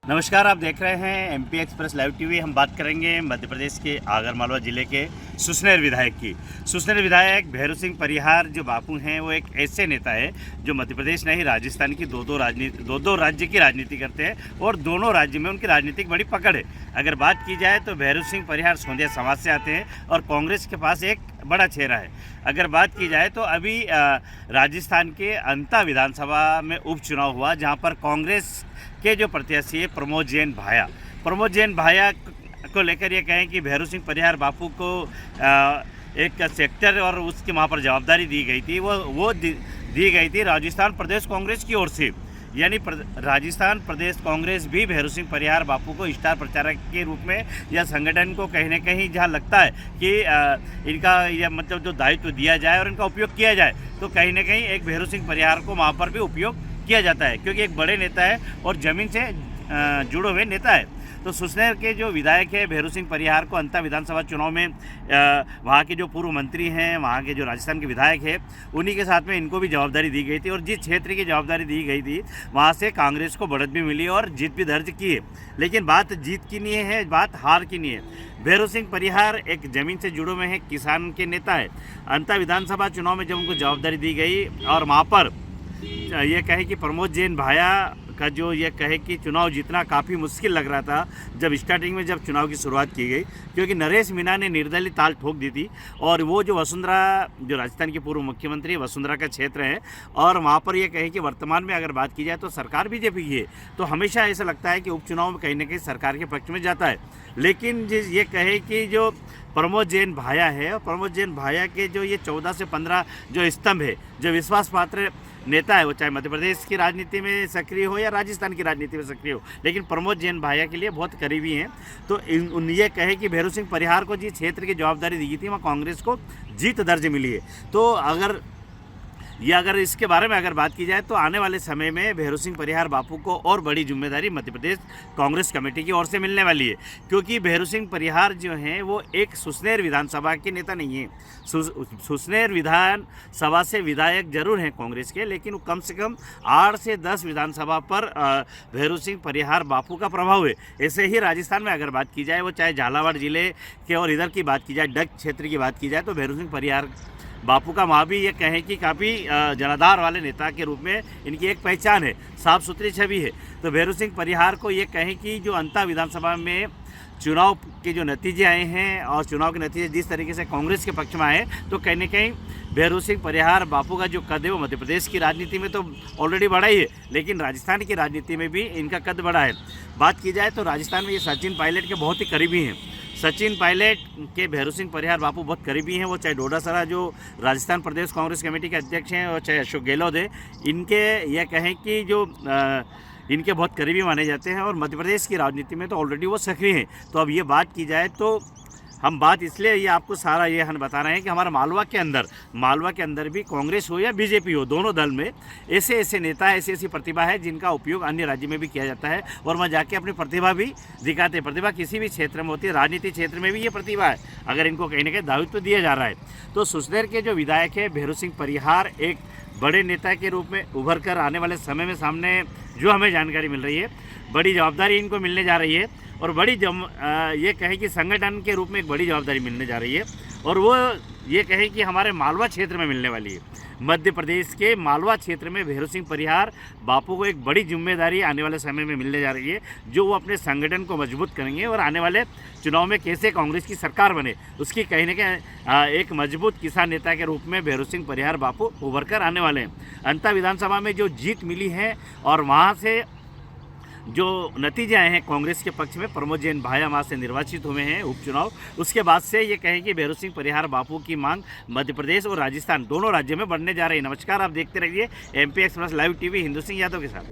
नमस्कार, आप देख रहे हैं एमपी एक्सप्रेस लाइव टीवी। हम बात करेंगे मध्य प्रदेश के आगरमालवा जिले के सुसनेर विधायक की। सुसनेर विधायक भैरू सिंह परिहार जो बापू हैं, वो एक ऐसे नेता है जो मध्य प्रदेश नहीं राजस्थान की दो राज्य की राजनीति करते हैं और दोनों राज्य में उनकी राजनीतिक बड़ी पकड़ है। अगर बात की जाए तो भैरू सिंह परिहार सोंधिया समाज से आते हैं और कांग्रेस के पास एक बड़ा चेहरा है। अगर बात की जाए तो अभी राजस्थान के अंता विधानसभा में उपचुनाव हुआ, जहाँ पर कांग्रेस के जो प्रत्याशी है प्रमोद जैन भाया को लेकर ये कहें कि भैरू सिंह परिहार बापू को एक सेक्टर और उसके वहाँ पर जवाबदारी दी गई थी, वो दी गई थी राजस्थान प्रदेश कांग्रेस की ओर से। यानी राजस्थान प्रदेश कांग्रेस भी भैरू सिंह परिहार बापू को स्टार प्रचारक के रूप में या संगठन को कहीं न कहीं जहाँ लगता है कि इनका यह मतलब जो दायित्व दिया जाए और इनका उपयोग किया जाए, तो कहीं न कहीं एक भैरू सिंह परिहार को वहाँ पर भी उपयोग किया जाता है, क्योंकि एक बड़े नेता है और ज़मीन से जुड़े हुए नेता है। तो सुसनेर के जो विधायक है भैरू सिंह परिहार को अंता विधानसभा चुनाव में वहाँ के जो पूर्व मंत्री हैं, वहाँ के जो राजस्थान के विधायक हैं, उन्हीं के साथ में इनको भी जवाबदारी दी गई थी और जिस क्षेत्र की जवाबदारी दी गई थी वहाँ से कांग्रेस को बढ़त भी मिली और जीत भी दर्ज की है। लेकिन बात जीत की नहीं है, बात हार की नहीं है। भैरू सिंह परिहार एक ज़मीन से जुड़े हुए हैं, किसान के नेता है। अंता विधानसभा चुनाव में जब उनको जवाबदारी दी गई और वहाँ पर ये कहे कि प्रमोद जैन भाया का जो ये कहे कि चुनाव जीतना काफ़ी मुश्किल लग रहा था जब स्टार्टिंग में जब चुनाव की शुरुआत की गई, क्योंकि नरेश मीणा ने निर्दलीय ताल ठोक दी थी और वो जो वसुंधरा जो राजस्थान की पूर्व मुख्यमंत्री वसुंधरा का क्षेत्र है और वहाँ पर ये कहे कि वर्तमान में अगर बात की जाए तो सरकार बीजेपी की है, तो हमेशा ऐसा लगता है कि उपचुनाव में कहीं ना कहीं सरकार के पक्ष में जाता है। लेकिन ये कहे कि जो प्रमोद जैन भाया है और प्रमोद जैन भाया के जो ये 14 से 15 जो स्तंभ है, जो विश्वास पात्र नेता है, वो चाहे मध्य प्रदेश की राजनीति में सक्रिय हो या राजस्थान की राजनीति में सक्रिय हो, लेकिन प्रमोद जैन भाया के लिए बहुत करीबी हैं। तो ये कहे कि भैरू सिंह परिहार को जिस क्षेत्र की जवाबदारी दी गई थी वहाँ कांग्रेस को जीत दर्ज मिली है। तो अगर इसके बारे में अगर बात की जाए तो आने वाले समय में भैरू सिंह परिहार बापू को और बड़ी जिम्मेदारी मध्य प्रदेश कांग्रेस कमेटी की ओर से मिलने वाली है, क्योंकि भैरू सिंह परिहार जो हैं वो एक सुसनेर विधानसभा के नेता नहीं है। सुसनेर विधानसभा से विधायक जरूर हैं कांग्रेस के, लेकिन वो कम से कम 8 से 10 विधानसभा पर भैरू सिंह परिहार बापू का प्रभाव है। ऐसे ही राजस्थान में अगर बात की जाए, वो चाहे झालावाड़ जिले के और इधर की बात की जाए, डग क्षेत्र की बात की जाए, तो भैरू सिंह परिहार बापू का वहाँ भी ये कहें कि काफ़ी जनाधार वाले नेता के रूप में इनकी एक पहचान है, साफ सुथरी छवि है। तो भैरू सिंह परिहार को ये कहें कि जो अंता विधानसभा में चुनाव के जो नतीजे आए हैं और चुनाव के नतीजे जिस तरीके से कांग्रेस के पक्ष में आए, तो कहीं ना कहीं भैरू सिंह परिहार बापू का जो कद है वो मध्य प्रदेश की राजनीति में तो ऑलरेडी बढ़ा ही है, लेकिन राजस्थान की राजनीति में भी इनका कद बढ़ा है। बात की जाए तो राजस्थान में ये सचिन पायलट के बहुत ही करीबी हैं। सचिन पायलट के भैरू सिंह परिहार बापू बहुत करीबी हैं। वो चाहे डोडासरा जो राजस्थान प्रदेश कांग्रेस कमेटी के अध्यक्ष हैं और चाहे अशोक गहलोत है, इनके यह कहें कि जो इनके बहुत करीबी माने जाते हैं और मध्य प्रदेश की राजनीति में तो ऑलरेडी वो सक्रिय हैं। तो अब ये बात की जाए तो हम बात इसलिए ये आपको सारा ये हम बता रहे हैं कि हमारा मालवा के अंदर भी कांग्रेस हो या बीजेपी हो, दोनों दल में ऐसे नेता ऐसी प्रतिभा है जिनका उपयोग अन्य राज्य में भी किया जाता है और वहाँ जाके अपनी प्रतिभा भी दिखाते हैं। प्रतिभा किसी भी क्षेत्र में होती है, राजनीतिक क्षेत्र में भी ये प्रतिभा है अगर इनको कहीं ना कहीं दायित्व दिया जा रहा है। तो सुसनेर के जो विधायक है भैरू सिंह परिहार एक बड़े नेता के रूप में उभर कर आने वाले समय में सामने जो हमें जानकारी मिल रही है, बड़ी जवाबदारी इनको मिलने जा रही है और ये कहें कि संगठन के रूप में एक बड़ी जवाबदारी मिलने जा रही है और वो ये कहें कि हमारे मालवा क्षेत्र में मिलने वाली है। मध्य प्रदेश के मालवा क्षेत्र में भैरू सिंह परिहार बापू को एक बड़ी जिम्मेदारी आने वाले समय में मिलने जा रही है, जो वो अपने संगठन को मजबूत करेंगे और आने वाले चुनाव में कैसे कांग्रेस की सरकार बने उसकी कहीं ना कहीं एक मजबूत किसान नेता के रूप में भैरू सिंह परिहार बापू उभर कर आने वाले हैं। अंता विधानसभा में जो जीत मिली है और वहाँ से जो नतीजे आए हैं कांग्रेस के पक्ष में, प्रमोद जैन भाया वहाँ से निर्वाचित हुए हैं उपचुनाव, उसके बाद से ये कहें कि भैरू सिंह परिहार बापू की मांग मध्य प्रदेश और राजस्थान दोनों राज्यों में बढ़ने जा रही है। नमस्कार, आप देखते रहिए MP express live TV Hindu Singh Yadav के साथ।